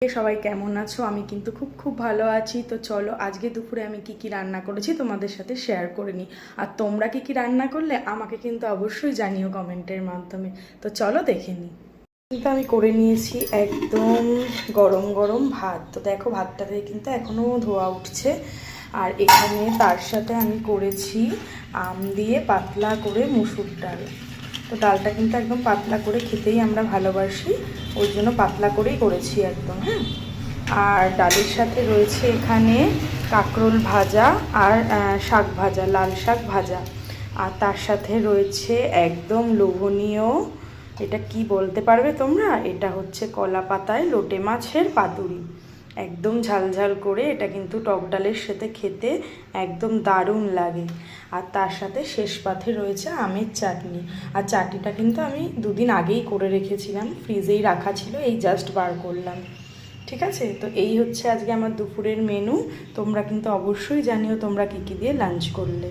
সবাই কেমন আছো? আমি কিন্তু খুব ভালো আছি। তো চলো আজকে দুপুরে আমি কি রান্না করেছি তোমাদের সাথে শেয়ার করে নিই। আর তোমরা কি রান্না করলে আমাকে কিন্তু অবশ্যই জানিও কমেন্টের মাধ্যমে। তো চলো দেখে নিই। কিন্তু আমি করে নিয়েছি একদম গরম গরম ভাত। তো দেখো ভাতটাতে কিন্তু এখনও ধোয়া উঠছে। আর এখানে তার সাথে আমি করেছি আম দিয়ে পাতলা করে মুসুর ডাল। তো ডালটা কিন্তু একদম পাতলা করে খেতেই আমরা ভালোবাসি, ওই জন্য পাতলা করেই করেছি একদম। হ্যাঁ, আর ডালের সাথে রয়েছে এখানে কাঁকরোল ভাজা আর শাক ভাজা, লাল শাক ভাজা। আর তার সাথে রয়েছে একদম লোভনীয়, এটা কি বলতে পারবে তোমরা, এটা হচ্ছে কলা পাতায় লোটে মাছের পাতুরি। একদম ঝালঝাল করে, এটা কিন্তু টক ডালের সাথে খেতে একদম দারুণ লাগে। আর তার সাথে শেষ পাতে রয়েছে আমের চাটনি। আর চাটনিটা কিন্তু আমি দুদিন আগেই করে রেখেছিলাম, ফ্রিজেই রাখা ছিল, এই জাস্ট বার করলাম। ঠিক আছে, তো এই হচ্ছে আজকে আমার দুপুরের মেনু। তোমরা কিন্তু অবশ্যই জানিও তোমরা কী দিয়ে লাঞ্চ করলে।